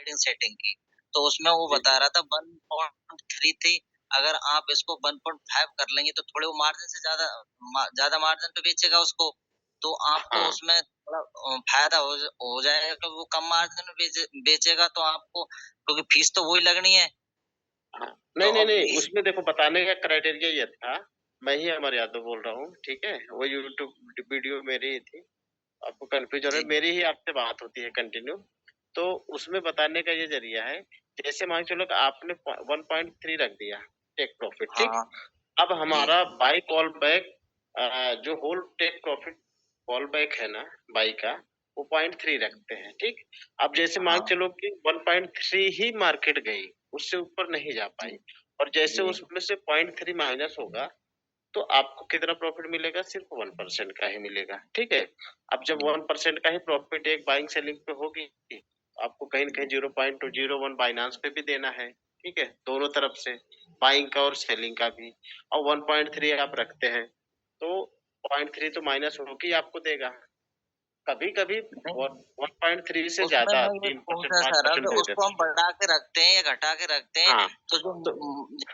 Trading setting की, तो उसमें वो जी बता जी। रहा था 1.3 थी। अगर आप इसको 1.5 कर लेंगे तो थोड़े वो मार्जिन से ज्यादा मार्जिन पे बेचेगा उसको, तो आपको हाँ उसमें थोड़ा फायदा हो जाएगा, क्योंकि वो कम मार्जिन में बेचेगा तो आपको, क्योंकि फीस तो वही लगनी है। हाँ। तो नहीं नहीं अब नहीं, इस उसमें देखो बताने का क्राइटेरिया ये था। मैं ही अमर यादव बोल रहा हूँ, ठीक है, वो यूट्यूब वीडियो मेरी ही थी। आपको कंफ्यूज हो रहा जी है, मेरी ही आपसे बात होती है कंटिन्यू। तो उसमें बताने का ये जरिया है। जैसे मान के चलो कि आपने 1.3 रख दिया टेक प्रॉफिट, ठीक। हाँ अब जी हमारा बाई कॉल बैक, जो whole take profit call back है ना बाई का, वो 0.3 रखते हैं, ठीक। अब जैसे मान हाँ चलो कि 1.3 ही मार्केट गई, उससे ऊपर नहीं जा जी पाई, और जैसे जी उसमें से 0.3 माइनस होगा, तो आपको कितना प्रॉफिट मिलेगा? सिर्फ 1% का ही मिलेगा, ठीक है। अब जब जी 1% का ही प्रॉफिट एक बाइंग सेलिंग पे होगी, आपको कहीं न कहीं 0.01 बाइनांस पे भी देना है, ठीक है, दोनों तरफ से, बाइंग का और सेलिंग का भी। और 1.3 आप रखते हैं, तो 0.3 तो माइनस होके ही आपको देगा। कभी कभी नहीं, 1.3 से उसमें ज्यादा मैं ये 3% पूछना चाह रहा 5% था, दे उसको देता हम बढ़ा के रखते हैं या घटा के रखते है। हैं, हाँ, तो जो तो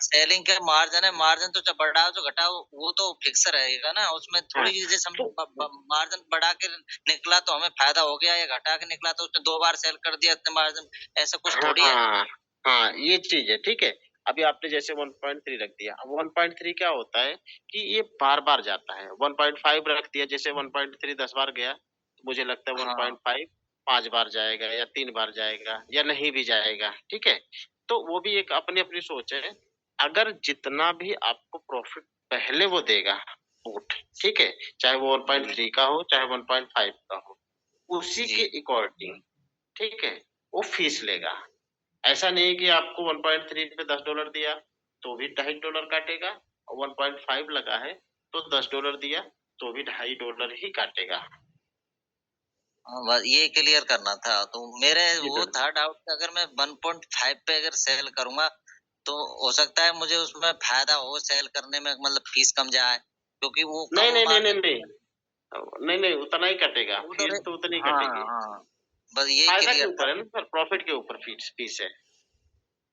सेलिंग का मार्जिन है, मार्जिन तो चाहे बढ़ाओ जो घटाओ वो तो फिक्स रहेगा ना, उसमें हाँ, थोड़ी जैसे तो हमने मार्जिन बढ़ा के निकला तो हमें फायदा हो गया, या घटा के निकला तो उसने 2 बार सेल कर दिया इतने मार्जिन, ऐसा कुछ थोड़ी है। हाँ, हाँ, ये चीज़ है, ठीक है। अभी आपने जैसे 1.3 रख दिया, अब 1.3 क्या होता है कि ये बार-बार जाता है। 1.5 रख दिया, जैसे 1.3 10 बार गया, तो मुझे लगता है हाँ, 1.5 5 बार जाएगा या 3 बार जाएगा या नहीं भी जाएगा, ठीक है? तो वो भी एक अपनी-अपनी सोच है। अगर जितना भी आपको प्रॉफ़िट पहले वो देगा पुट, ठीक है? चाहे वो जी, 1.3 का हो, चाहे 1.5 का हो, उसी जी, के अकॉर्डिंग, ठीक है, वो फीस लेगा। ऐसा नहीं है कि आपको 1.3 पे $10 दिया, तो भी $2.5 काटेगा, और 1.5 लगा है, तो $10 दिया, तो भी $2.5 ही काटेगा। हाँ, बस ये क्लियर करना था। तो मेरे जी, वो था डाउट कि अगर मैं 1.5 पे अगर सेल करूँगा, तो हो सकता है मुझे उसमें फ़ायदा हो सेल करने में, मतलब फीस कम जाए, क्योंकि वो नहीं, कम नहीं, नहीं, नहीं, मार्जिन नहीं। नहीं, नहीं, उतना ही कटेगा, वो तो रे फीस तो उतनी ही हाँ, कटेगी। हाँ, बस यही फ़ायदा के क्लियर था। ऊपर है ना सर, प्रॉफ़िट के ऊपर फीस फीस है।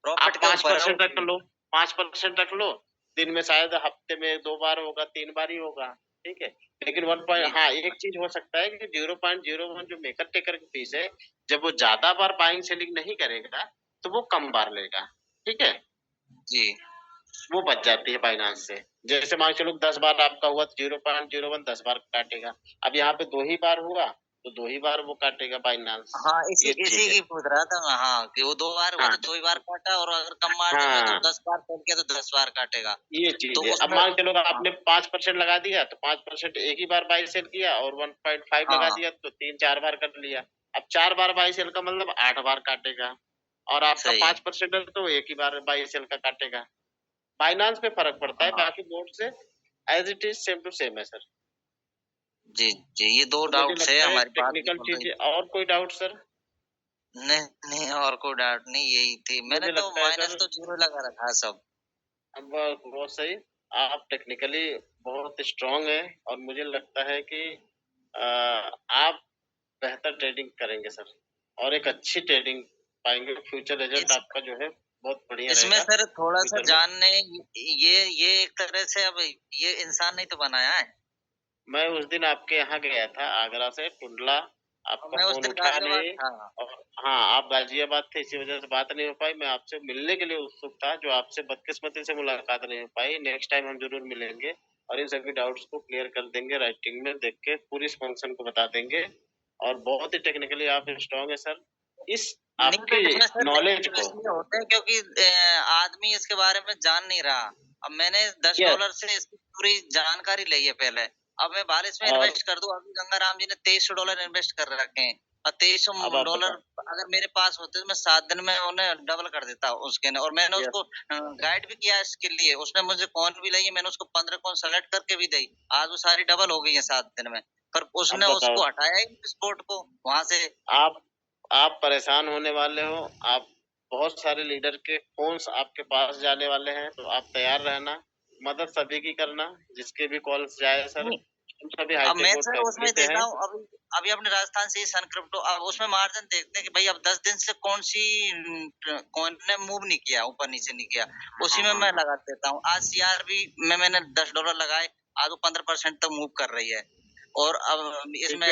प्रॉफ़िट आप के ऊपर है वो 5% रख फीस। लो, 5% रख लो, दिन में शायद हफ्ते में 2 बार होगा, 3 बार ही होगा, ठीक है? लेकिन 1 जी, पॉइंट, हाँ, एक चीज़ हो सकता है कि 0.01 जो मेकर टेकर की फीस है, जब वो ज़्यादा बार बाइंग सेलिंग नहीं करेगा, तो वो कम बार लेगा, ठीक है? जी, वो बच जाती है बाइनांस से। जैसे मान के चलो 10 बार आपका हुआ, तो 0.01 10 बार काटेगा। अब यहाँ पे 2 ही बार हुआ, तो 2 ही बार वो काटेगा बाइनांस। हाँ, इसी ये इसी चीज़ है। की पूछ रहा था मैं, हाँ, कि वो 2 बार हुआ हाँ, तो 2 ही बार काटा, और अगर कम मार्जिन में तो हाँ। 10 बार सेल किया तो 10 बार काटेगा। ये तो चीज़ है। अब उसमें मान के चलो हाँ, आपने 5% लगा दिया, तो 5% एक ही बार बाय सेल किया, और 1.5 लगा हाँ, दिया, तो 3-4 बार कर लिया। अब 4 बार बाय सेल का मतलब 8 बार काटेगा, और आपका सही है। 5% है, तो एक ही बार बाय सेल का काटेगा। बायनांस पे फ़र्क पड़ता है, हाँ। बाकी बोर्ड से as it is same to same है सर। जी, जी, ये 2 तो मुझे डाउट्स है लगता है हमारी बात टेक्निकल बिल्कुल सही। चीज़ें, और कोई डाउट सर? नहीं, नहीं और कोई डाउट नहीं, यही थी। मैंने मुझे तो लगता है माइनस सर, तो 0 लगा रखा है सब। अब बहुत सही, आप टेक्निकली बहुत स्ट्रॉन्ग हैं, और मुझे लगता है कि आप बेहतर ट्रेडिंग करेंगे सर, और एक अच्छी ट्रेडिंग पाएँगे, फ्यूचर रिज़ल्ट इस आपका जो है बहुत बढ़िया इसमें रहेगा सर थोड़ा-सा फ्यूचर में। जानने, ये एक तरह से अब ये इंसान ने तो बनाया है। मैं उस दिन आपके यहाँ गया था, आगरा से टुंडला, और आपका मैं उस फ़ोन दिन उठा गाज़ियाबाद नहीं, था। और हाँ, आप गाज़ियाबाद थे, इसी वज़ह से बात नहीं हो पाई। मैं आपसे मिलने के लिए उत्सुक था, जो आपसे बदकिस्मती से मुलाकात नहीं हो पाई। नेक्स्ट टाइम हम ज़रूर मिलेंगे, और इन सभी डाउट्स को क्लियर कर देंगे, राइटिंग में देख के पूरी इस फंक्शन को बता देंगे, और बहुत ही टेक्निकली आप स्ट्रॉन्ग हैं सर। इस नहीं, तो आपके इसमें सर नॉलेज देखिए तो को, इसलिए होता है क्योंकि आदमी इसके बारे में जान नहीं रहा। अब मैंने यस, $10 से इसकी पूरी जानकारी ली है पहले। अब मैं बाल इसमें और इन्वेस्ट कर दूँ, अभी गंगाराम जी ने $2300 इन्वेस्ट कर रखे हैं, और अब आप $2300 बताओ। अगर मेरे पास होते तो मैं 7 दिन में उन्हें डबल कर देता उसके न, और मैंने यस, उसको गाइड भी किया इसके लिए। उसने मुझे कॉइन भी लाई है, मैंने उसको 15 कॉइन सेलेक्ट करके भी दी। आज वो सारी डबल हो गई है 7 दिन में। पर अब उसने बताओ। उसको हटाया ही नहीं स्पॉट को वहाँ से। आप आप परेशान होने वाले हो, आप बहुत सारे लीडर के फ़ोन्स आपके पास जाने वाले हैं, तो आप तैयार रहना, मदद सभी की करना, जिसके भी कॉल्स जाए सर, नहीं, हम सभी अब हाईटेक मैं बोर्ड सर उसमें फैमिली से देखा हैं। हूँ, अभी अभी अपने राजस्थान से ही सन क्रिप्टो, अब उसमें मार्जिन देखते हैं कि भाई अब 10 दिन से कौन सी कॉइन ने मूव नहीं किया, ऊपर नीचे नहीं किया, उसी में मैं लगा देता हूँ। आज सीआरबी में मैंने $10 लगाए, आज वो 15% तक मूव कर रही है। और अब इसमें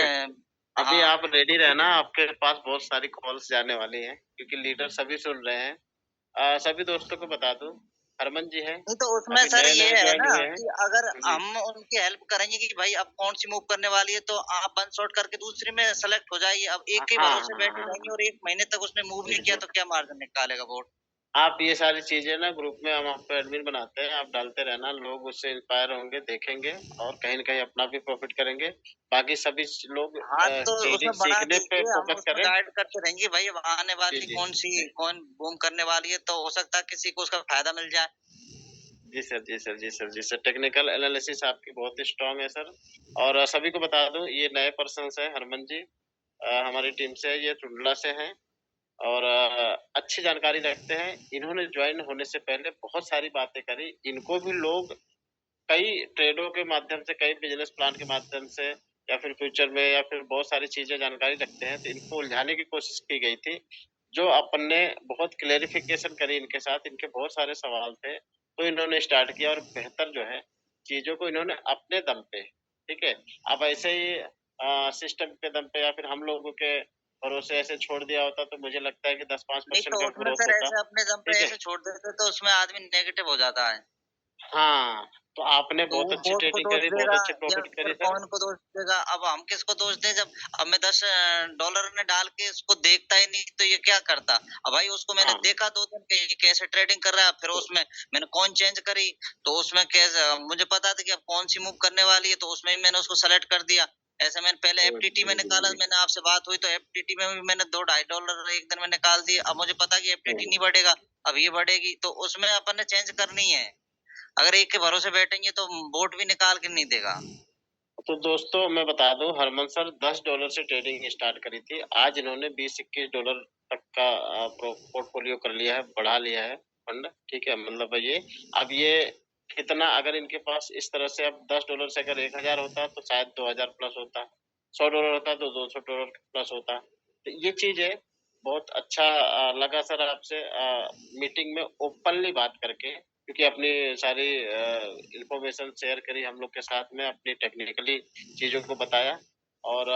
अभी हाँ, आप रेडी रहना, आपके पास बहुत सारी कॉल्स जाने वाली हैं क्योंकि लीडर सभी सुन रहे हैं। सभी दोस्तों को बता दूं, हरमन जी हैं, नहीं तो उसमें अभी सर नए ये नए है ज्वाइन ना हुए हैं कि अगर जी। हम उनकी हेल्प करेंगे कि भाई अब कौन सी मूव करने वाली है, तो आप वन शॉट करके दूसरी में सेलेक्ट हो जाइए। अब एक के भरोसे बैठे रहेंगे और 1 महीने तक उसने मूव नहीं किया, तो क्या मार्जिन निकालेगा बोर्ड? आप ये सारी चीजें ना ग्रुप में हम आपको एडमिन बनाते हैं, आप डालते रहना, लोग उससे इंस्पायर होंगे, देखेंगे और कहीं न कहीं अपना भी प्रॉफिट करेंगे। बाकी सभी लोग हाँ, तो ट्रेडिंग उसमें बना सीखने पे दीजिए, हम फोकस उसमें करें। गाइड करते रहेंगे भाई, अब आने जी, वाली जी। कौन-सी कौन बूम करने वाली है, तो हो सकता है किसी को उसका फ़ायदा मिल जाए। जी सर, जी सर, जी सर, जी सर। टेक्निकल एनालिसिस आपकी बहुत ही स्ट्रॉन्ग है सर। और सभी को बता दूँ, ये नए पर्सन्स हैं, हरमन जी हमारी टीम से है, ये टुंडला से हैं और अच्छी जानकारी रखते हैं। इन्होंने जॉइन होने से पहले बहुत सारी बातें करी। इनको भी लोग कई ट्रेडों के माध्यम से, कई बिजनेस प्लान के माध्यम से या फिर फ्यूचर में या फिर बहुत सारी चीजें जानकारी रखते हैं, तो इनको उलझाने की कोशिश की गई थी। जो अपन ने बहुत क्लेरिफिकेशन करी इनके साथ, इनके बहुत सारे सवाल थे, तो इन्होंने स्टार्ट किया और बेहतर जो है चीजों को इन्होंने अपने दम पे, ठीक है। अब ऐसे ही सिस्टम के दम पे या फिर हम लोगों के भरोसे ऐसे छोड़ दिया होता तो मुझे लगता है कि दस पांच नहीं परसेंट तो का उसमें ग्रोथ सर होता, ऐसे अपने दम पे ठीक है। ऐसे छोड़ देते तो उसमें आदमी नेगेटिव हो जाता है। हाँ, तो आपने तो बहुत वो अच्छी बोट को ट्रेडिंग दोष करी, बहुत देगा अच्छी या प्रॉफिट फिर करी सर। कॉइन को दोष देगा। अब हम किसको दोष दें, जब अब मैं $10 ने डाल के उसको देखता ही नहीं, तो ये क्या करता? अब भाई उसको मैंने हाँ, देखा 2 दिन कि ये कैसे ट्रेडिंग कर रहा है, फिर उसमें मैंने कॉइन चेंज करी, तो उसमें कैसे मुझे पता था कि अब कौन सी मूव करने वाली है, तो उसमें ही मैंने उसको सेलेक्ट कर दिया। ऐसे मैंने पहले एफटीटी में निकाला, मैंने आपसे बात हुई तो एफटीटी में भी मैंने 2 $2.5 एक दिन में निकाल दिए। अब मुझे पता कि एफटीटी नहीं बढ़ेगा, अब ये बढ़ेगी, तो उसमें अपन ने चेंज करनी है। अगर एक के भरोसे बैठेंगे तो बोट भी निकाल के नहीं देगा। तो दोस्तों मैं बता दूं, हरमन सर $10 से ट्रेडिंग स्टार्ट करी थी। आज इन्होंने $20-21 तक का पोर्टफोलियो कर लिया है, बढ़ा लिया है फंड, ठीक है। मतलब ये अब ये कितना, अगर इनके पास इस तरह से अब $10 से अगर 1000 होता तो शायद 2000 प्लस होता, $100 होता तो $200 प्लस होता। तो ये चीज है, बहुत अच्छा लगा सर आपसे मीटिंग में ओपनली बात करके, क्योंकि अपनी सारी इंफॉर्मेशन शेयर करी हम लोग के साथ में, अपनी टेक्निकली चीजों को बताया। और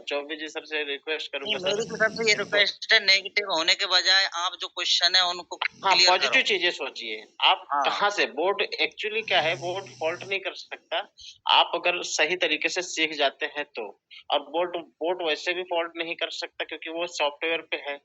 चौबे जी सर से रिक्वेस्ट नहीं, करूंगा सर, मेरी तो सबसे ये तो रिक्वेस्ट है, नेगेटिव होने के बजाय आप जो क्वेश्चन है उनको हाँ, क्लियर करो। पॉजिटिव चीजें सोचिए। आप हाँ, कहाँ से, बोर्ड एक्चुअली क्या है, बोर्ड फॉल्ट नहीं कर सकता, आप अगर सही तरीके से सीख जाते हैं तो। और बोर्ड बोर्ड वैसे भी फॉल्ट नहीं कर सकता क्योंकि वो सॉफ्टवेयर पे है,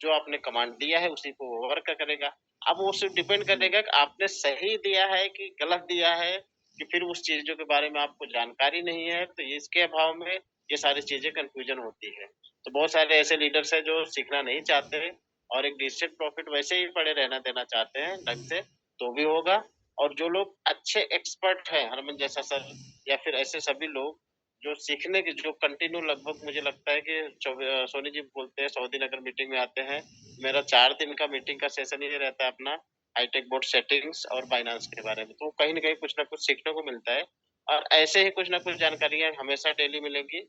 जो आपने कमांड दिया है उसी को वो वर्क करेगा। अब वो सिर्फ डिपेंड करेगा कि आपने सही दिया है कि गलत दिया है, कि फिर उस चीजों के बारे में आपको जानकारी नहीं है, तो इसके अभाव में ये सारी चीजें कंफ्यूजन होती है। तो बहुत सारे ऐसे लीडर्स हैं जो सीखना नहीं चाहते और एक डिसेंट प्रॉफिट वैसे ही पड़े रहना देना चाहते हैं ढंग से, तो भी होगा। और जो लोग अच्छे एक्सपर्ट हैं, हरमन जैसा सर या फिर ऐसे सभी लोग जो सीखने के, जो कंटिन्यू, लगभग मुझे लगता है कि सोनी जी बोलते हैं 100 दिन अगर मीटिंग में आते हैं, मेरा 4 दिन का मीटिंग का सेशन ही रहता है अपना, हाईटेक बोर्ड सेटिंग्स और बाइनांस के बारे में। तो कहीं ना कहीं कुछ ना कुछ सीखने को मिलता है और ऐसे ही कुछ ना कुछ जानकारियां हमेशा डेली मिलेंगी।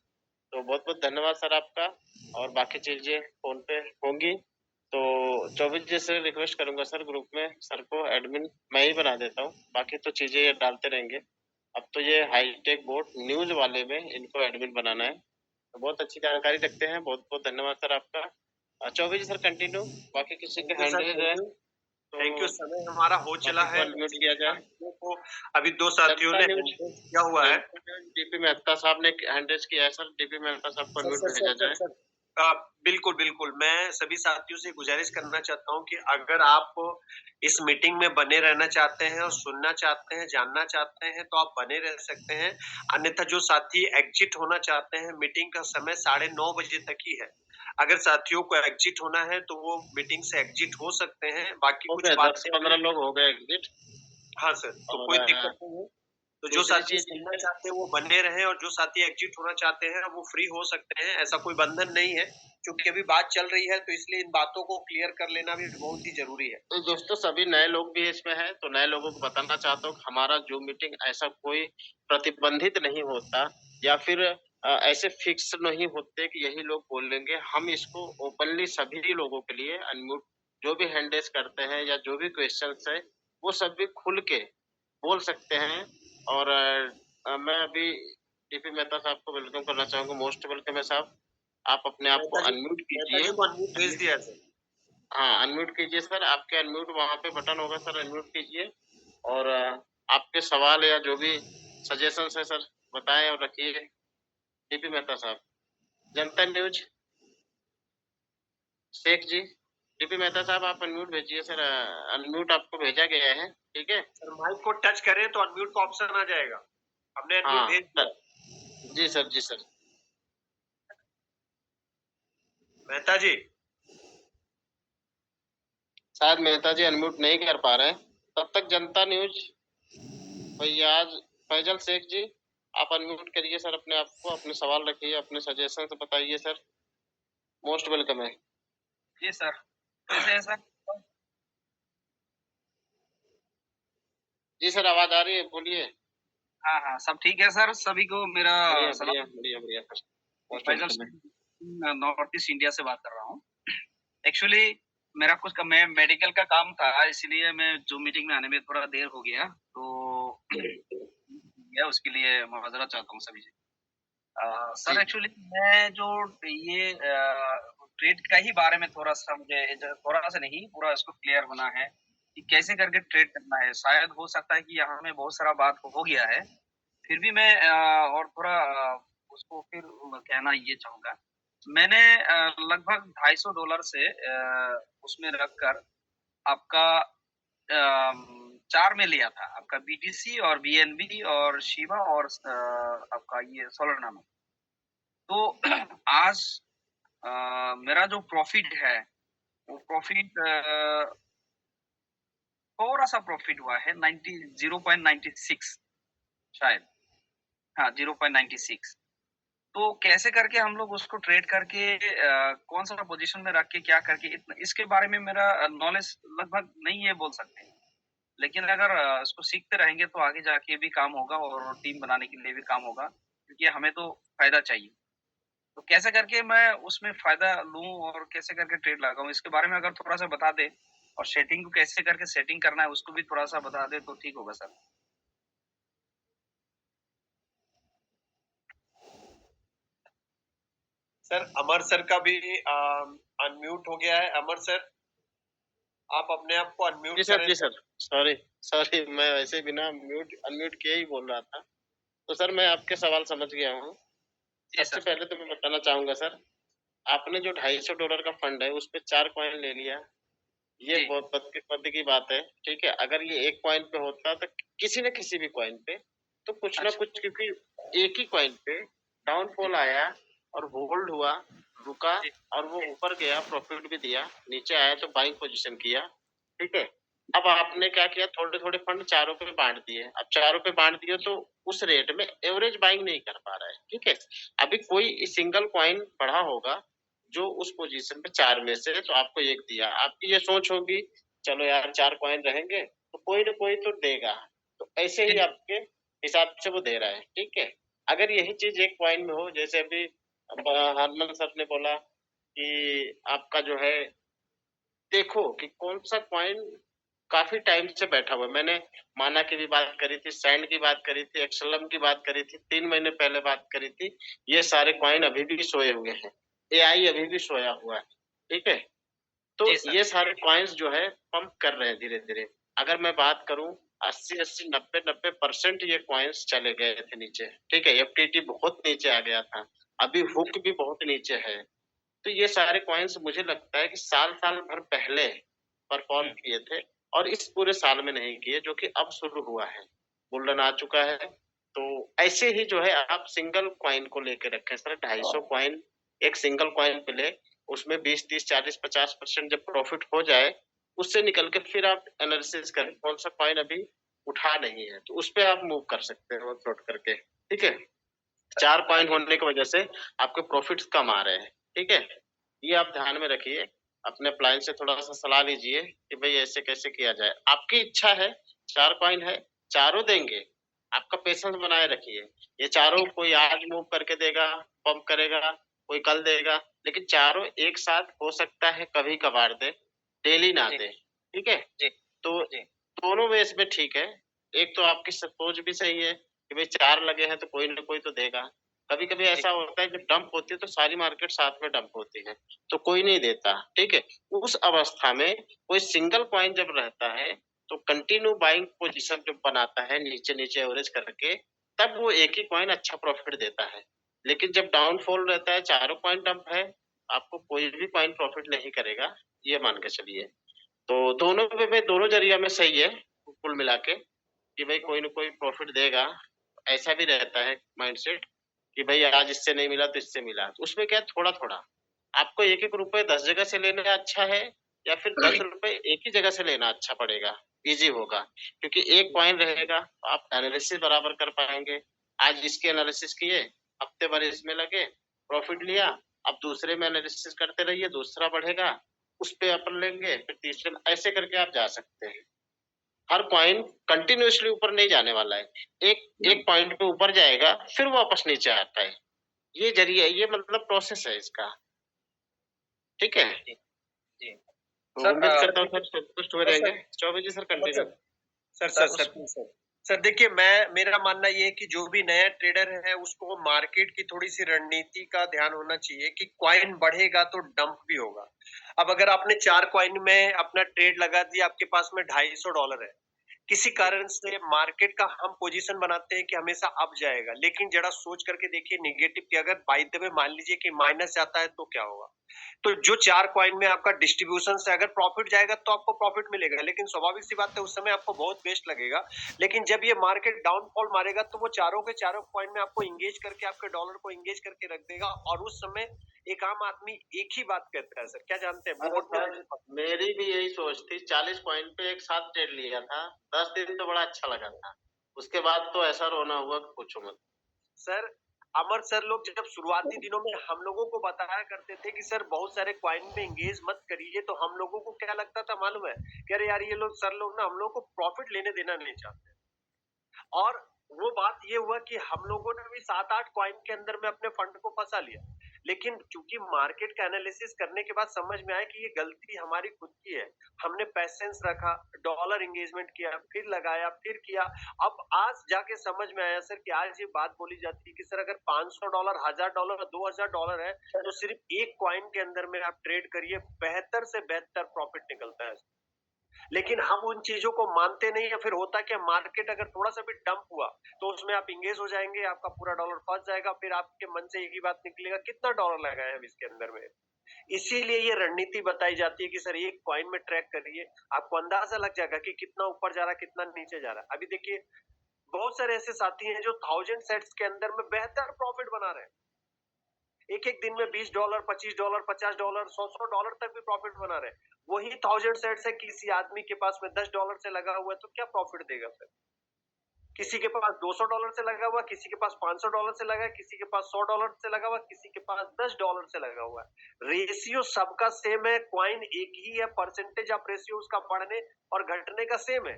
तो बहुत बहुत धन्यवाद सर आपका। और बाकी चीजें फोन पे होंगी। तो 24 जी से रिक्वेस्ट करूंगा सर, ग्रुप में सर को एडमिन मैं ही बना देता हूँ, बाकी तो चीजें ये डालते रहेंगे। अब तो ये हाईटेक बोर्ड न्यूज वाले में इनको एडमिन बनाना है। तो बहुत अच्छी जानकारी रखते हैं, बहुत बहुत धन्यवाद सर आपका। 24 जी सर कंटिन्यू, बाकी किसी थैंक के यू सर, हैंड है तो थैंक यू। समय हमारा हो चला बाकी को है। अनम्यूट किया जाए। साथियों को, अभी 2 साथियों जनता ने न्यूज, हैंड रेज़ किया हुआ है। डीपी मेहता साहब ने हैंड रेज किया है सर, डीपी मेहता साहब को अनम्यूट भेजा जाए। बिल्कुल, बिल्कुल। मैं सभी साथियों से गुज़ारिश करना चाहता हूँ कि अगर आप इस मीटिंग में बने रहना चाहते हैं और सुनना चाहते हैं, जानना चाहते हैं, तो आप बने रह सकते हैं। अन्यथा जो साथी एग्ज़िट होना चाहते हैं, मीटिंग का समय 9:30 बजे तक ही है। अगर साथियों को एग्ज़िट होना है, तो वो मीटिंग से एग्ज़िट हो सकते हैं। बाकी हो कुछ गए, बातें 10-15 लोग हो गए एग्जिट। हाँ सर, तो और कोई दिक्कत नहीं है। तो जो दूसरी साथी चीज, सुनना चाहते हैं वो बने रहें और जो साथी एग्जिट होना चाहते हैं वो फ्री हो सकते हैं, ऐसा कोई बंधन नहीं है। क्योंकि अभी बात चल रही है तो इसलिए इन बातों को क्लियर कर लेना भी बहुत ही जरूरी है। तो दोस्तों सभी नए लोग भी इसमें हैं, तो नए लोगों को बताना चाहता हूँ कि हमारा जूम मीटिंग ऐसा कोई प्रतिबंधित नहीं होता, या फिर ऐसे फिक्स नहीं होते कि यही लोग बोलेंगे। हम इसको ओपनली सभी लोगों के लिए अनम्यूट, जो भी हैंड रेज करते हैं या जो भी क्वेश्चंस है वो सब भी खुल के बोल सकते हैं। और मैं अभी टीपी मेहता साहब को वेलकम करना चाहूंगा। मोस्ट वेलकम है साहब, आप अपने आप को अनम्यूट मेहता कीजिए। जी को अनम्यूट भेज दिया है सर। हाँ, अनम्यूट कीजिए सर, आपके अनम्यूट वहाँ पे बटन होगा सर, अनम्यूट कीजिए। और आपके सवाल या जो भी सजेशंस है सर बताएं और रखिए। टीपी मेहता साहब, जनता न्यूज शेख जी। टीपी मेहता साहब आप अनम्यूट भेजिए सर, अनम्यूट आपको भेजा गया है, ठीक है। सर माइक को टच करें तो अनम्यूट का ऑप्शन आ जाएगा। हमने अनम्यूट हाँ भेज दिया। जी सर, जी सर। मेहता जी, शायद मेहता जी अनम्यूट नहीं कर पा रहे हैं। तब तक जनता न्यूज फैयाज फैजल शेख जी, आप अनम्यूट करिए सर अपने आप को, अपने सवाल रखिए, अपने सजेशन बताइए सर। मोस्ट वेलकम है। जी सर, कैसे है सर? जी सर, आवाज आ रही है, बोलिए। हाँ हाँ, सब ठीक है सर। सभी को मेरा बढ़िया सलाम। बढ़िया बढ़िया बढ़िया सर, मोस्ट फैजल वेलकम है। नॉर्थ ईस्ट इंडिया से बात कर रहा हूँ। एक्चुअली मेरा कुछ मैं मेडिकल का काम था, इसलिए मैं जो मीटिंग में आने में थोड़ा देर हो गया, तो उसके लिए माजरा चाहता हूँ सभी से। सर एक्चुअली मैं जो ये ट्रेड का ही बारे में थोड़ा सा मुझे थोड़ा सा नहीं पूरा इसको क्लियर होना है कि कैसे करके ट्रेड करना है। शायद हो सकता है कि यहाँ में बहुत सारा बात हो गया है, फिर भी मैं और थोड़ा उसको फिर कहना ये चाहूंगा। मैंने लगभग $250 से उसमें रखकर आपका 4 में लिया था, आपका बीटीसी और बीएनबी और शिवा और आपका ये सोलर में। तो आज मेरा जो प्रॉफिट है वो प्रॉफिट थोड़ा सा प्रॉफिट हुआ है 0.96 शायद, हाँ 0.96। तो कैसे करके हम लोग उसको ट्रेड करके कौन सा पोजीशन में रख के क्या करके इसके बारे में मेरा नॉलेज लगभग नहीं है बोल सकते हैं। लेकिन अगर इसको सीखते रहेंगे तो आगे जाके भी काम होगा और टीम बनाने के लिए भी काम होगा, क्योंकि हमें तो फायदा चाहिए। तो कैसे करके मैं उसमें फायदा लूं और कैसे करके ट्रेड लगाऊं, इसके बारे में अगर थोड़ा सा बता दे, और सेटिंग को कैसे करके सेटिंग करना है उसको भी थोड़ा सा बता दे तो ठीक होगा सर। सर अमर सर का भी अनम्यूट हो गया है। अमर सर, आप अपने आप को अनम्यूट जी सर, करें। जी सर। सॉरी सॉरी, मैं वैसे बिना म्यूट अनम्यूट किए ही बोल रहा था। तो सर मैं आपके सवाल समझ गया हूँ। सबसे पहले तो मैं बताना चाहूंगा सर, आपने जो $250 का फंड है उस पे 4 कॉइन ले लिया, ये बहुत बदकिस्मती की बात है, ठीक है। अगर ये एक कॉइन पे होता तो किसी न किसी भी कॉइन पे तो कुछ ना कुछ, क्योंकि एक ही कॉइन पे डाउनफॉल आया और होल्ड हुआ, रुका और वो ऊपर गया, प्रॉफिट भी दिया, नीचे आया तो बाइंग पोजीशन किया, ठीक है। अब आपने क्या किया, थोड़े थोड़े फंड चारों पे बांट दिए। अब चारों पे बांट दिए तो उस रेट में एवरेज बाइंग नहीं कर पा रहा है, ठीक है। अभी कोई सिंगल कॉइन बढ़ा होगा जो उस पोजीशन पे 4 में से, तो आपको एक दिया। आपकी ये सोच होगी चलो यार 4 कॉइन रहेंगे तो कोई ना कोई तो देगा, तो ऐसे ही आपके हिसाब से वो दे रहा है, ठीक है। अगर यही चीज एक कॉइन में हो, जैसे अभी हरमन सर ने बोला कि आपका जो है देखो कि कौन सा कॉइन काफी टाइम से बैठा हुआ है। मैंने माना की भी बात करी थी, सैंड की बात करी थी, एक्सलम की बात करी थी, 3 महीने पहले बात करी थी। ये सारे कॉइन अभी भी सोए हुए हैं, एआई अभी भी सोया हुआ है, ठीक है। तो ये सारे कॉइन्स जो है पंप कर रहे हैं धीरे धीरे। अगर मैं बात करूं 80-80 90% ये कॉइन्स चले गए थे नीचे, ठीक है। एफटीटी बहुत नीचे आ गया था, अभी हुक भी बहुत नीचे है। तो ये सारे कॉइन्स मुझे लगता है कि साल साल भर पहले परफॉर्म किए थे और इस पूरे साल में नहीं किए, जो कि अब शुरू हुआ है, बुल्डन आ चुका है। तो ऐसे ही जो है आप सिंगल कॉइन को लेके रखें सर, 250 कॉइन एक सिंगल कॉइन पे ले, उसमें 20-30-40-50% जब प्रॉफिट हो जाए उससे निकल के फिर आप एनालिसिस करें कौन सा कॉइन अभी उठा नहीं है, तो उस पर आप मूव कर सकते हो फ्लोट करके, ठीक है। 4 कॉइन होने की वजह से आपके प्रॉफिट्स कम आ रहे हैं, ठीक है। ये आप ध्यान में रखिए, अपने क्लाइंट से थोड़ा सा सलाह लीजिए कि भाई ऐसे कैसे किया जाए। आपकी इच्छा है, 4 कॉइन है, चारों देंगे आपका पेशेंस बनाए रखिए। ये चारों कोई आज मूव करके देगा, पंप करेगा, कोई कल देगा, लेकिन चारों एक साथ हो सकता है कभी कभार दे, डेली ना जी। दे। ठीक है, जी। तो जी। दोनों में इसमें ठीक है। एक तो आपकी सोच भी सही है कि भाई 4 लगे हैं तो कोई ना कोई तो देगा। कभी कभी जी। ऐसा होता है जब डंप होती है तो सारी मार्केट साथ में डंप होती है, तो कोई नहीं देता। ठीक है, उस अवस्था में कोई सिंगल पॉइंट जब रहता है तो कंटिन्यू बाइंग पोजीशन जब बनाता है नीचे नीचे एवरेज करके, तब वो एक ही कॉइन अच्छा प्रॉफिट देता है। लेकिन जब डाउनफॉल रहता है, चारों पॉइंट डंप है, आपको कोई भी पॉइंट प्रॉफिट नहीं करेगा, ये मान के चलिए। तो दोनों में दोनों जरिया में सही है कुल मिला के, कि भाई कोई ना कोई प्रॉफिट देगा। ऐसा भी रहता है माइंडसेट कि भाई आज इससे नहीं मिला तो इससे मिला, तो उसमें क्या है, थोड़ा थोड़ा आपको एक एक रुपए 10 जगह से लेना अच्छा है, या फिर 10 रुपए एक ही जगह से लेना अच्छा पड़ेगा, इजी होगा। क्योंकि एक पॉइंट रहेगा तो आप एनालिसिस बराबर कर पाएंगे। आज इसके एनालिसिस किए, हफ्ते भर इसमें लगे, प्रॉफिट लिया, अब दूसरे में एनालिसिस करते रहिए, दूसरा बढ़ेगा, उस पे अपन लेंगे, फिर तीसरे में, ऐसे करके आप जा सकते हैं। हर पॉइंट कंटिन्यूअसली ऊपर नहीं जाने वाला है, एक पॉइंट पे ऊपर जाएगा फिर वापस नीचे आता है, ये जरिए, ये मतलब प्रोसेस है इसका। ठीक है, जी। जी। तो सर, उम्मीद करता हूँ सर संतुष्ट हुए रहेंगे। Chaube ji sir continue. Sir sir sir sir sir देखिए, मेरा मानना ये है कि जो भी नया ट्रेडर है उसको मार्केट की थोड़ी सी रणनीति का ध्यान होना चाहिए कि कॉइन बढ़ेगा तो डंप भी होगा। अब अगर आपने 4 कॉइन में अपना ट्रेड लगा दिया, आपके पास में $250 है, किसी कारण से मार्केट का हम पोजीशन बनाते हैं कि हमेशा अप जाएगा, लेकिन जरा सोच करके देखिए नेगेटिव कि अगर बाय द वे मान लीजिए कि माइनस जाता है तो क्या होगा। तो जो 4 कॉइन में आपका डिस्ट्रीब्यूशन से अगर प्रॉफिट जाएगा तो आपको प्रॉफिट मिलेगा, लेकिन स्वाभाविक सी बात है उस समय आपको बहुत बेस्ट लगेगा। लेकिन जब ये मार्केट डाउनफॉल मारेगा तो वो चारों के चारों कॉइन में आपको इंगेज करके, आपके डॉलर को इंगेज करके रख देगा, और उस समय एक आम आदमी एक ही बात कहता है, सर क्या जानते हैं, मेरी भी यही सोच थी, 40 पॉइंट पे एक साथ ट्रेड लिया था, 10 दिन तो बड़ा अच्छा लगा था, उसके बाद तो ऐसा रोना हुआ कि पूछो मत। सर अमर सर लोग जब शुरुआती दिनों में हम लोगों को बताया करते थे कि सर बहुत सारे क्वाइन में एंगेज मत करिए, तो हम लोगों को क्या लगता था मालूम है कि अरे यार ये लोग, सर लोग ना हम लोग को प्रॉफिट लेने देना नहीं चाहते। और वो बात ये हुआ कि हम लोगों ने भी 7-8 कॉइन के अंदर में अपने फंड को फंसा लिया, लेकिन चूंकि मार्केट का एनालिसिस करने के बाद समझ में आया कि ये गलती हमारी खुद की है। हमने पैसेंस रखा, डॉलर एंगेजमेंट किया, फिर लगाया, फिर किया। अब आज जाके समझ में आया सर कि आज ये बात बोली जाती है कि सर अगर $500, $1000, $2000 है तो सिर्फ एक कॉइन के अंदर में आप ट्रेड करिए, बेहतर से बेहतर प्रॉफिट निकलता है। लेकिन हम उन चीजों को मानते नहीं है। फिर होता क्या, मार्केट अगर थोड़ा सा भी डंप हुआ तो उसमें आप इंगेज हो जाएंगे, आपका पूरा डॉलर फंस जाएगा, फिर आपके मन से एक ही बात निकलेगा, कितना डॉलर लगाए हम इसके अंदर में। इसीलिए ये रणनीति बताई जाती है कि सर एक कॉइन में ट्रैक करिए, आपको अंदाजा लग जाएगा कि कितना ऊपर जा रहा है, कितना नीचे जा रहा है। अभी देखिए बहुत सारे ऐसे साथी हैं जो 1000 सेट्स के अंदर में बेहतर प्रॉफिट बना रहे हैं, एक एक दिन में $20, $25, $50, $100 तक भी प्रॉफिट बना रहे हैं। वही 1000 सेट्स है, किसी आदमी के पास में $10 से लगा हुआ है तो क्या प्रॉफिट देगा फिर? किसी के पास $200 से लगा हुआ, किसी के पास $500 से लगा है, किसी के पास $100 से लगा हुआ, किसी के पास $10 से लगा हुआ है। रेशियो सबका सेम है, क्वाइन एक ही है, परसेंटेज ऑफ रेशियो उसका बढ़ने और घटने का सेम है,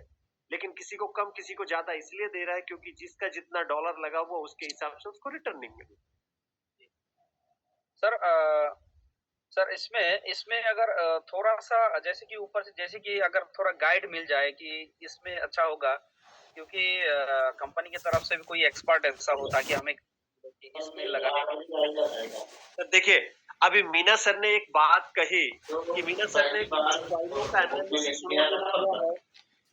लेकिन किसी को कम किसी को ज्यादा इसलिए दे रहा है क्योंकि जिसका जितना डॉलर लगा हुआ उसके हिसाब से उसको रिटर्न नहीं मिले। सर सर इसमें अगर थोड़ा सा जैसे कि ऊपर से, जैसे कि अगर थोड़ा गाइड मिल जाए कि इसमें अच्छा होगा, क्योंकि कंपनी की तरफ से भी कोई एक्सपर्ट ऐसा होता कि हमें इसमें लगाने। तो देखिए अभी मीना सर ने एक बात कही कि मीना सर ने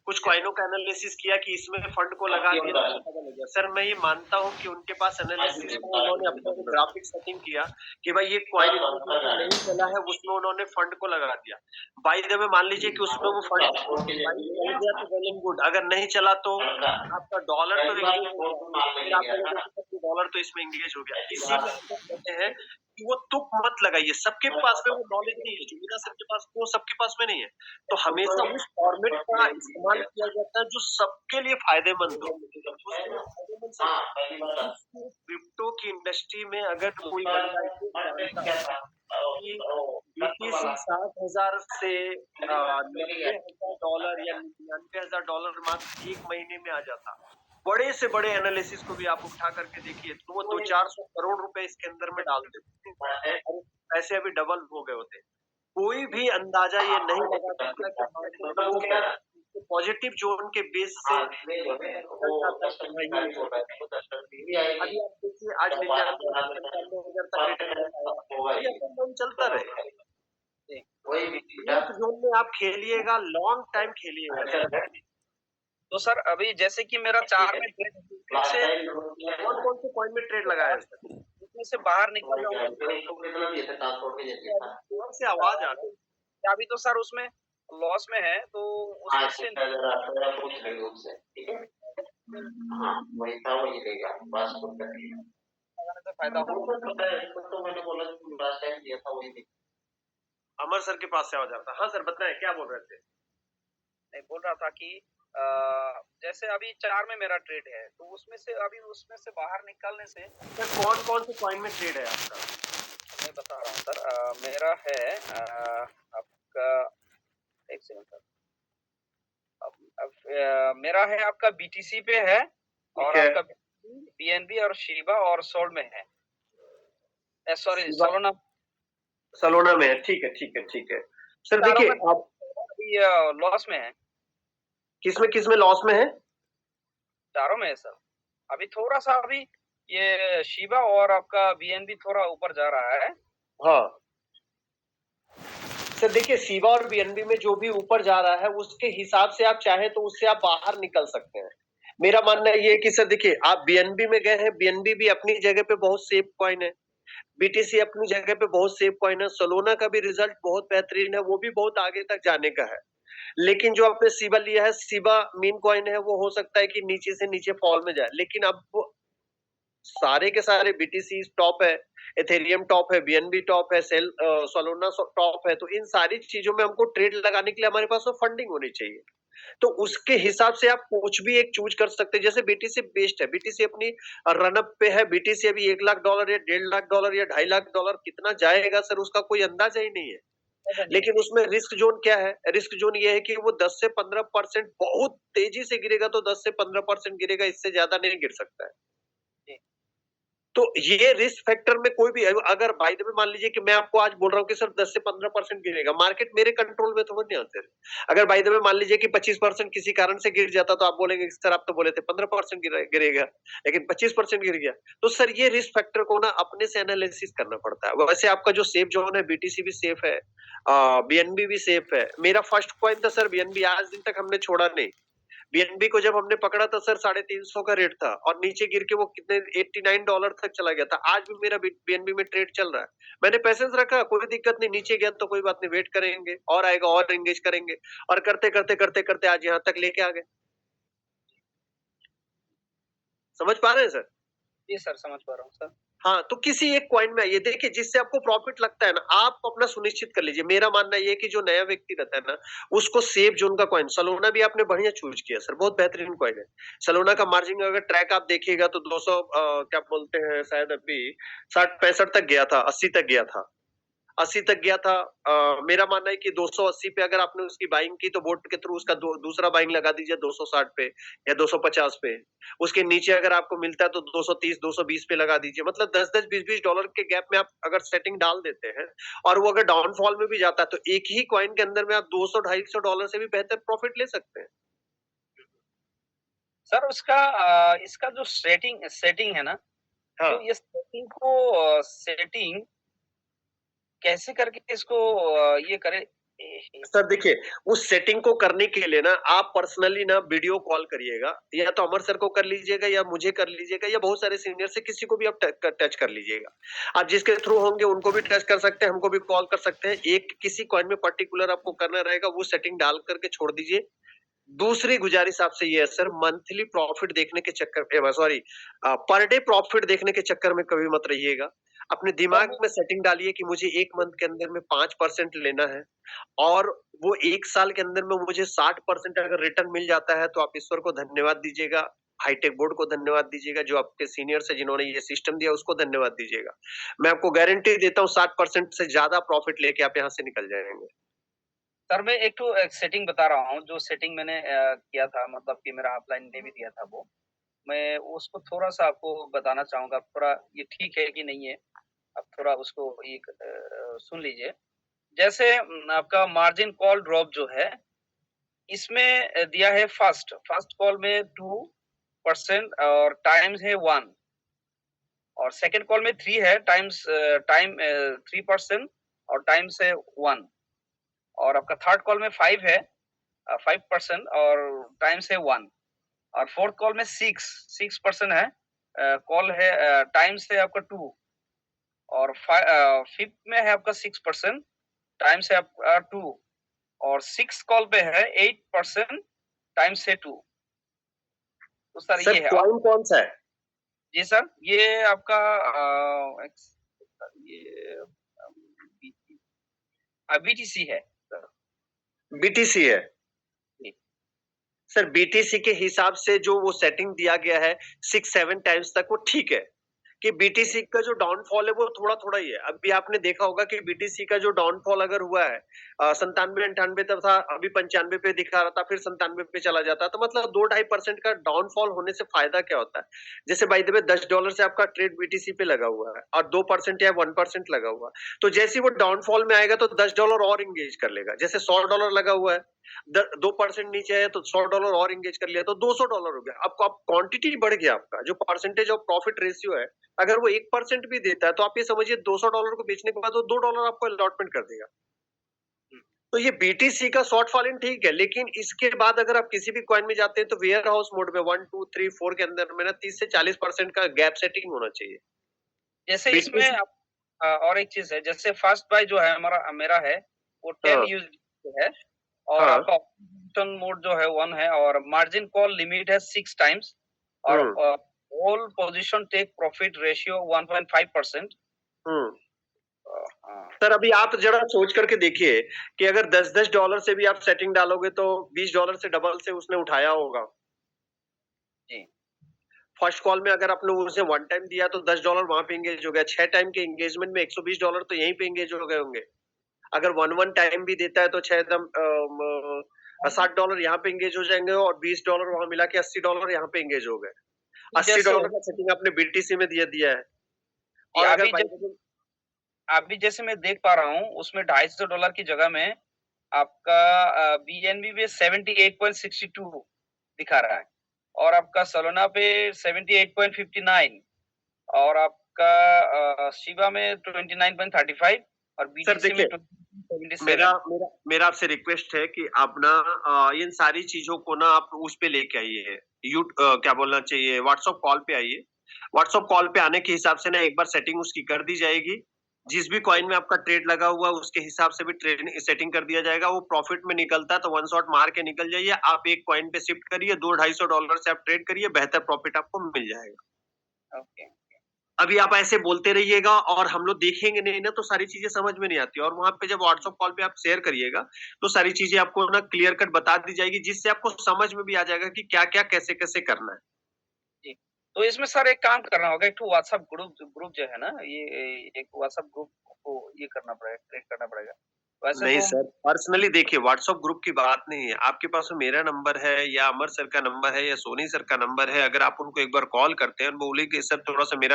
कुछ कॉइनों का एनालिसिस किया कि इसमें फंड को लगा दिया। सर मैं ये मानता हूँ कि उनके पास एनालिसिस, उन्होंने अपना ग्राफिक सेटिंग किया कि भाई ये कॉइन नहीं चला है, उसमें उन्होंने फंड को लगा दिया। बाय द वे मान लीजिए कि उसमें वो फंड वेल एंड गुड, अगर नहीं चला तो आपका डॉलर तो इसमें इंगेज हो गया। इसीलिए कहते हैं कि वो तुक मत लगाइए, सबके पास में वो नॉलेज नहीं है, जो मीना सर के पास वो सबके पास में नहीं है। तो हमेशा उस फॉर्मेट का इस्तेमाल किया जाता है जो सबके लिए फायदेमंद हो। क्रिप्टो की इंडस्ट्री में अगर कोई BTC 60,000 से $90,000 या $99,000 मात्र एक महीने में आ जाता, बड़े से बड़े एनालिसिस को भी आप उठा करके देखिए तो वो 200-400 करोड़ रुपए इसके अंदर में डाल देते हैं, पैसे अभी डबल हो गए होते। कोई भी अंदाजा ये नहीं लगा सकता कि पॉजिटिव जोन के बेस से अभी आप देखिए आज 99,95,000 तक रिटर्न चलता रहे। जोन में आप खेलिएगा, लॉन्ग टाइम खेलिएगा। तो सर अभी जैसे कि मेरा 4 में ट्रेड से कौन से पॉइंट में ट्रेड लगाया है सर? इसमें से बाहर निकल जाऊंगा से आवाज आ रही है। अभी तो सर उसमें लॉस में है तो उसमें से वही था वही लेगा बस फायदा हो। तो मैंने बोला लास्ट टाइम दिया था वही अमर सर के पास से आवाज आता। हाँ सर बताएं क्या बोल रहे थे? मैं बोल रहा था कि जैसे अभी 4 में मेरा ट्रेड है तो उसमें से बाहर निकलने से सर कौन से पॉइंट में ट्रेड है आपका? मैं बता रहा हूँ सर मेरा है आपका एक सेकंड सर मेरा है आपका BTC पे है और आपका BNB और शिबा और सोल में है सॉरी सलोना में है। ठीक है सर देखिए आप अभी लॉस में है। किसमें लॉस में है? चारों में है सर। अभी थोड़ा सा अभी ये शिबा और आपका BNB थोड़ा ऊपर जा रहा है। हाँ सर देखिए शिबा और BNB में जो भी ऊपर जा रहा है उसके हिसाब से आप चाहे तो उससे आप बाहर निकल सकते हैं। मेरा मानना ये है कि सर देखिए आप BNB में गए हैं, BNB भी अपनी जगह पे बहुत सेफ कॉइन है, BTC अपनी जगह पे बहुत सेफ कॉइन है, सोलोना का भी रिजल्ट बहुत बेहतरीन है, वो भी बहुत आगे तक जाने का है। लेकिन जो आपने शिबा लिया है, शिबा मीन कॉइन है, वो हो सकता है कि नीचे से नीचे फॉल में जाए, लेकिन अब वो सारे के सारे BTC टॉप है, एथेरियम टॉप है, BNB टॉप है, सोलोना टॉप है, तो इन सारी चीजों में हमको ट्रेड लगाने के लिए हमारे पास फंडिंग होनी चाहिए। तो उसके हिसाब से आप कुछ भी एक चूज कर सकते हैं। जैसे BTC बेस्ड है, BTC अपनी रनअप पे है, BTC अभी $1 लाख या $1.5 लाख या $2.5 लाख कितना जाएगा सर उसका कोई अंदाजा ही नहीं है। लेकिन उसमें रिस्क जोन क्या है? रिस्क जोन ये है कि वो 10 से 15% बहुत तेजी से गिरेगा तो 10 से 15% गिरेगा, इससे ज्यादा नहीं गिर सकता है। तो ये रिस्क फैक्टर में कोई भी अगर बाय द वे मान लीजिए कि मैं आपको आज बोल रहा हूँ कि सर 10 से 15% गिरेगा, मार्केट मेरे कंट्रोल में थोड़ा नहीं आते। अगर बाय द वे मान लीजिए कि 25% किसी कारण से गिर जाता तो आप बोलेंगे सर आप तो बोले थे 15% गिरेगा, लेकिन 25% गिर गया। तो सर ये रिस्क फैक्टर को ना अपने से एनालिसिस करना पड़ता है। वैसे आपका जो सेफ जोन है BTC भी सेफ है, BNB भी सेफ है। मेरा फर्स्ट कॉइन था सर BNB, आज दिन तक हमने छोड़ा नहीं। BNB को जब हमने पकड़ा था सर 350 का रेट था और नीचे गिर के वो कितने $89 तक चला गया था। आज भी मेरा BNB में ट्रेड चल रहा है। मैंने पैसेंस रखा, कोई दिक्कत नहीं, नीचे गया तो कोई बात नहीं, वेट करेंगे और आएगा और एंगेज करेंगे, और करते आज यहाँ तक लेके आ गए। समझ पा रहे हैं सर? जी सर समझ पा रहा हूँ सर। हाँ, तो किसी एक कॉइन में ये देखिए जिससे आपको प्रॉफिट लगता है ना, आप अपना सुनिश्चित कर लीजिए। मेरा मानना ये है कि जो नया व्यक्ति रहता है ना, उसको सेफ जोन का कॉइन, सलोना भी आपने बढ़िया चूज किया सर, बहुत बेहतरीन कॉइन है। सलोना का मार्जिन अगर ट्रैक आप देखिएगा तो 200 क्या बोलते हैं, शायद अभी 60-65 तक गया था, 80 तक गया था, 80 तक गया था। मेरा मानना है कि 280 पे अगर आपने उसकी बाइंग की तो बोट के थ्रू उसका दूसरा बाइंग लगा दीजिए 260 पे या 250 पे। उसके नीचे अगर आपको मिलता है तो 230 220 पे लगा दीजिए। मतलब 10-10 20-20 डॉलर के गैप में आप अगर सेटिंग डाल देते हैं और वो अगर डाउनफॉल में भी जाता है तो एक ही कॉइन के अंदर में आप 200-250 डॉलर से भी बेहतर प्रॉफिट ले सकते हैं। सर उसका इसका जो सेटिंग है ना, हाँ। तो ये सेटिंग को सेटिंग कैसे करके इसको ये करे? सर देखिए उस सेटिंग को करने के लिए ना आप पर्सनली ना वीडियो कॉल करिएगा, या तो अमर सर को कर लीजिएगा या मुझे कर लीजिएगा या बहुत सारे सीनियर से किसी को भी आप टच कर लीजिएगा। आप जिसके थ्रू होंगे उनको भी टच कर सकते हैं, हमको भी कॉल कर सकते हैं। एक किसी कॉइन में पर्टिकुलर आपको करना रहेगा, वो सेटिंग डाल करके छोड़ दीजिए। दूसरी गुजारिश आपसे ये है सर, मंथली प्रॉफिट देखने के चक्कर, सॉरी पर डे प्रॉफिट देखने के चक्कर में कभी मत रहिएगा। अपने दिमाग में सेटिंग डालिए कि मुझे 1 मंथ के अंदर में 5% लेना है और वो 1 साल के अंदर में मुझे 60% अगर रिटर्न मिल जाता है तो आप ईश्वर को धन्यवाद दीजिएगा, हाईटेक बोर्ड को धन्यवाद दीजिएगा, जो आपके सीनियर्स है जिन्होंने ये सिस्टम दिया उसको धन्यवाद दीजिएगा। मैं आपको गारंटी देता हूँ 60% से ज्यादा प्रॉफिट लेके आप यहाँ से निकल जाएंगे। सर मैं एक सेटिंग बता रहा हूँ, जो सेटिंग मैंने किया था, मतलब कि मेरा अपलाइन ने भी दिया था वो। मैं उसको थोड़ा-सा आपको बताना चाहूँगा, थोड़ा ये ठीक है कि नहीं है? आप थोड़ा उसको सुन लीजिए। जैसे आपका मार्जिन कॉल ड्रॉप जो है, इसमें दिया है फर्स्ट कॉल में 2% और टाइम्स है 1 और सेकंड कॉल में 3 है, टाइम 3% और टाइम्स है 1 और आपका थर्ड कॉल में 5 है 5% और टाइम्स है 1 और फोर्थ कॉल में 6% है, कॉल है टाइम्स है आपका 2 और फिफ्थ में है आपका 6%, टाइम्स है आपका 2 और सिक्स कॉल पे है 8%, टाइम्स है 2। तो सर ये है। कॉइन कौन सा है? जी सर, ये आपका ये बीटीसी है सर। बीटीसी है जी। सर। बीटीसी के हिसाब से जो वो सेटिंग दिया गया है 6-7 टाइम्स तक, वो ठीक है कि बीटीसी का जो डाउनफॉल है वो थोड़ा थोड़ा ही है। अभी आपने देखा होगा कि बीटीसी का जो डाउनफॉल अगर हुआ है 97-98 तक था, अभी 95 पे दिखा रहा था, फिर 97 पे चला जाता, तो मतलब 2-2.5% का डाउनफॉल होने से फायदा क्या होता है? जैसे बाय द वे $10 से आपका ट्रेड बीटीसी पे लगा हुआ है और 2% या 1% लगा हुआ है, तो जैसे ही वो डाउनफॉल में आएगा तो $10 और इंगेज कर लेगा। जैसे $100 लगा हुआ है, 2% नीचे है तो $100 और इंगेज कर लिया तो $200 हो गया। आपको आप क्वांटिटी बढ़ गया, आपका जो परसेंटेज ऑफ प्रॉफिट रेशियो है, अगर वो 1% भी देता है तो आप ये समझिए $200 को बेचने के बाद वो $2 आपको अलॉटमेंट कर देगा। तो ये बीटीसी का शॉर्ट फॉलिंग ठीक है, लेकिन इसके बाद अगर आप किसी भी कॉइन में जाते हैं तो वेयर हाउस मोड में 1, 2, 3, 4 के अंदर में ना 30 से 40% का गैप सेटिंग होना चाहिए। जैसे इसमें और एक चीज है, जैसे फर्स्ट बाय जो है मेरा है वो 10 यूएसडी है और आपका ऑप्शन मोड जो है 1 है और मार्जिन कॉल लिमिट है 6 टाइम्स और all position take profit ratio 1.5%। Sir अभी आप जरा सोच करके देखिए कि अगर $10 से भी आप सेटिंग डालोगे तो $20 से डबल से उसने उठाया होगा। जी। फर्स्ट कॉल में अगर आपने उसे 1 टाइम दिया तो $10 वहां पे एंगेज हो गया, 6 टाइम के एंगेजमेंट में $120 तो यहीं पे एंगेज हो गए होंगे। अगर 1 टाइम भी देता है तो $60 यहाँ पे एंगेज हो जाएंगे और $20 वहां मिला के $80 यहाँ पे एंगेज हो गए। $80 का सेटिंग आपने बीटीसी में दिया है। और अगर अभी जैसे मैं देख पा रहा हूँ उसमें $250 की जगह में आपका बीएनबी पे 78.62 दिखा रहा है और आपका सोलोना पे 78.59 और आपका शिबा में 29.35 और बीटीसी में 27। मेरा आपसे रिक्वेस्ट है कि आप ना इन सारी चीजों को ना आप उस पे लेके आइए, क्या बोलना चाहिए, व्हाट्सएप कॉल पे आइए। व्हाट्सएप कॉल पे आने के हिसाब से ना एक बार सेटिंग उसकी कर दी जाएगी। जिस भी कॉइन में आपका ट्रेड लगा हुआ है उसके हिसाब से भी ट्रेड सेटिंग कर दिया जाएगा। वो प्रॉफिट में निकलता है तो वन शॉट मार के निकल जाइए। आप एक कॉइन पे शिफ्ट करिए, $200-250 से आप ट्रेड करिए, बेहतर प्रॉफिट आपको मिल जाएगा। ओके। अभी आप ऐसे बोलते रहिएगा और हम लोग देखेंगे नहीं ना तो सारी चीजें समझ में नहीं आती। और वहां पे जब व्हाट्सएप कॉल पे आप शेयर करिएगा तो सारी चीजें आपको ना क्लियर कट बता दी जाएगी, जिससे आपको समझ में भी आ जाएगा कि क्या क्या कैसे कैसे करना है। जी, तो इसमें सर एक काम करना होगा, एक तो व्हाट्सएप ग्रुप जो है ना, ये एक व्हाट्सएप ग्रुप को ये करना पड़ेगा, क्रिएट करना पड़ेगा। वैसे नहीं तो सर, पर्सनली देखिए व्हाट्सएप ग्रुप की बात नहीं है। आपके पास में मेरा नंबर है या अमर सर का नंबर है या सोनी सर का नंबर है। अगर आप उनको एक बार कॉल करते हैं, बोले कि सर थोड़ा सा मैं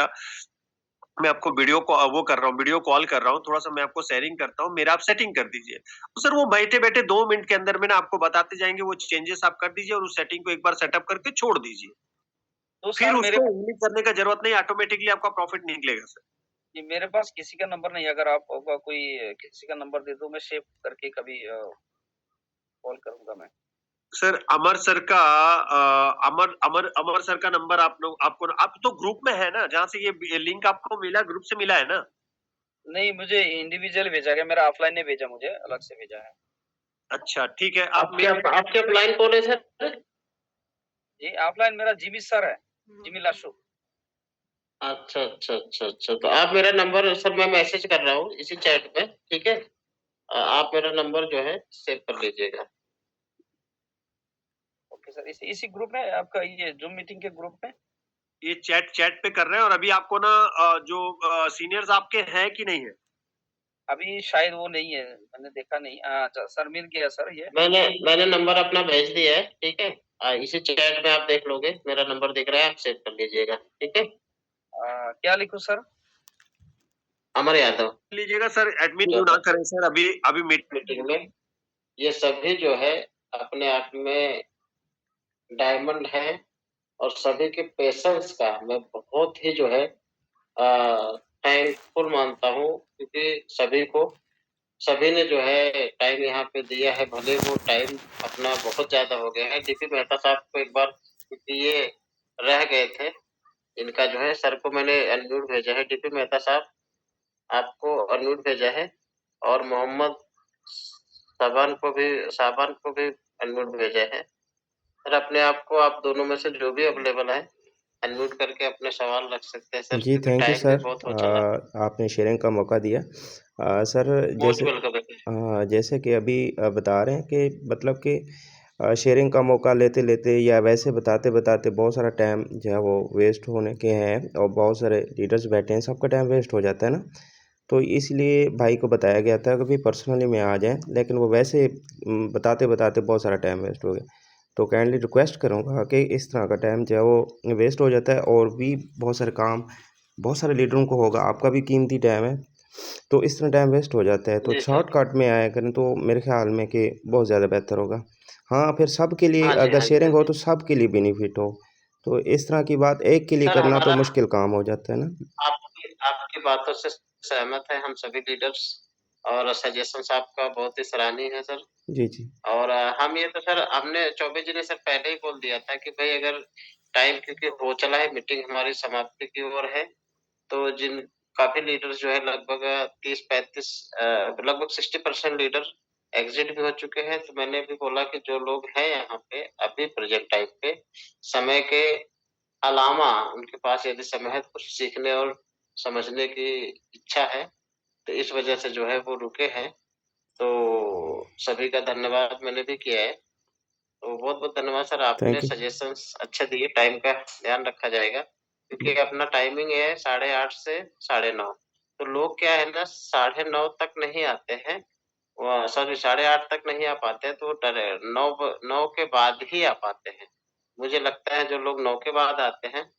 आपको वीडियो कॉल कर रहा हूँ, थोड़ा सा मैं आपको शेयरिंग करता हूँ, मेरा आप सेटिंग कर दीजिए। तो सर वो बैठे-बैठे 2 मिनट के अंदर में ना आपको बताते जाएंगे, वो चेंजेस आप कर दीजिए और उस सेटिंग को एक बार सेटअप करके छोड़ दीजिए। तो फिर सर उसको उंगली करने का जरूरत नहीं, ऑटोमेटिकली आपका प्रॉफिट निकलेगा सर। जी, मेरे पास किसी का नंबर नहीं है, अगर आप कोई किसी का नंबर दे दो, मैं सेव करके कभी कॉल करूंगा मैं। सर अमर सर का अमर सर का नंबर आप तो ग्रुप में है ना, जहाँ से ये लिंक आपको मिला, ग्रुप से मिला है ना? नहीं, मुझे इंडिविजुअल भेजा गया, मेरा ऑफलाइन ने भेजा, मुझे अलग से भेजा है। अच्छा ठीक है। आपके अपलाइन कौन है सर? जी, ऑफलाइन मेरा जिमी सर है, जिमी लाशु। अच्छा, तो आप मेरा नंबर सर मैं मैसेज कर रहा हूँ इसी चैट में, ठीक है? आप मेरा नंबर जो है सेव कर लीजिएगा। ओके सर, इसी ग्रुप में, आपका ये जूम मीटिंग के ग्रुप में? ये चैट पे कर रहे हैं। और अभी आपको ना जो सीनियर्स आपके हैं कि नहीं है? अभी शायद वो नहीं है, मैंने देखा नहीं। अच्छा सर, मिल गया सर ये। मैंने नंबर अपना भेज दिया है, ठीक है? इसी चैट में आप देख लोगे, मेरा नंबर दिख रहा है, आप सेव कर लीजिएगा, ठीक है। क्या लिखूं सर? अमर यादव लीजिएगा सर, एडमिट ना करें सर, अभी अभी मीटिंग में। ये सभी जो है अपने आप में डायमंड है, और सभी के पेशेंस का मैं बहुत ही जो है थैंकफुल मानता हूँ, क्योंकि सभी ने जो है टाइम यहाँ पे दिया है। भले वो टाइम अपना बहुत ज्यादा हो गया है। डीपी मेहता साहब को एक बार, क्योंकि ये रह गए थे, इनका जो है सर को मैंने अनम्यूट भेजा है। डीपी मेहता साहब आपको अनम्यूट भेजा है, और मोहम्मद साबान को भी अनम्यूट भेजा है। सर अपने आप को, आप दोनों में से जो भी अवेलेबल है, अनम्यूट करके अपने सवाल रख सकते हैं सर। जी थैंक यू टाइम भी सर, बहुत हो चला। आपने शेयरिंग का मौका दिया। सर मोस्ट जैसे वेलकम। जैसे कि अभी बता रहे हैं कि मतलब कि शेयरिंग का मौका लेते लेते या वैसे बताते बताते बहुत सारा टाइम जो है वो वेस्ट होने के हैं, और बहुत सारे लीडर्स बैठे हैं, सबका टाइम वेस्ट हो जाता है ना। तो इसलिए भाई को बताया गया था कि भाई पर्सनली में आ जाएं, लेकिन वो वैसे बताते बताते बहुत सारा टाइम वेस्ट हो गया। तो काइंडली रिक्वेस्ट करूँगा कि इस तरह का टाइम जो है वो वेस्ट हो जाता है, और भी बहुत सारे काम बहुत सारे लीडरों को होगा, आपका भी कीमती टाइम है, तो इस तरह टाइम वेस्ट हो जाता है। तो जी सर। शॉर्टकट में आया करें तो मेरे ख्याल में कि बहुत ज़्यादा बेहतर होगा। हाँ, फिर सबके लिए हाँ जी, अगर हाँ जी, शेयरिंग हाँ हो जी। तो सबके लिए बेनिफिट हो, तो इस तरह की बात एक के लिए सर करना तो हमारा मुश्किल काम हो जाता है ना। आपकी बातों से सहमत है हम सभी लीडर्स, और सजेशन आपका बहुत ही सराहनीय है सर। जी जी और हम ये तो सर हमने चौबे जी ने सर पहले ही बोल दिया था कि भाई अगर टाइम क्योंकि हो चला है, मीटिंग हमारी समाप्ति की ओर है, तो जिन काफी लीडर्स जो है लगभग 30-35 लगभग 60% लीडर एग्जिट भी हो चुके हैं। तो मैंने भी बोला कि जो लोग हैं यहाँ पे अभी प्रेजेंट टाइम पे, समय के अलावा उनके पास यदि समय है तो कुछ सीखने और समझने की इच्छा है, तो इस वजह से जो है वो रुके हैं। तो सभी का धन्यवाद मैंने भी किया है। तो बहुत बहुत धन्यवाद सर, आपने थैंक यू। सजेशंस अच्छे दिए। टाइम का ध्यान रखा जाएगा, क्योंकि अपना टाइमिंग है 8:30 से 9:30। तो लोग क्या है ना 9:30 तक नहीं आते हैं, सॉरी 8:30 तक नहीं आ पाते हैं, तो वो 9 के बाद ही आ पाते हैं। मुझे लगता है जो लोग 9 के बाद आते हैं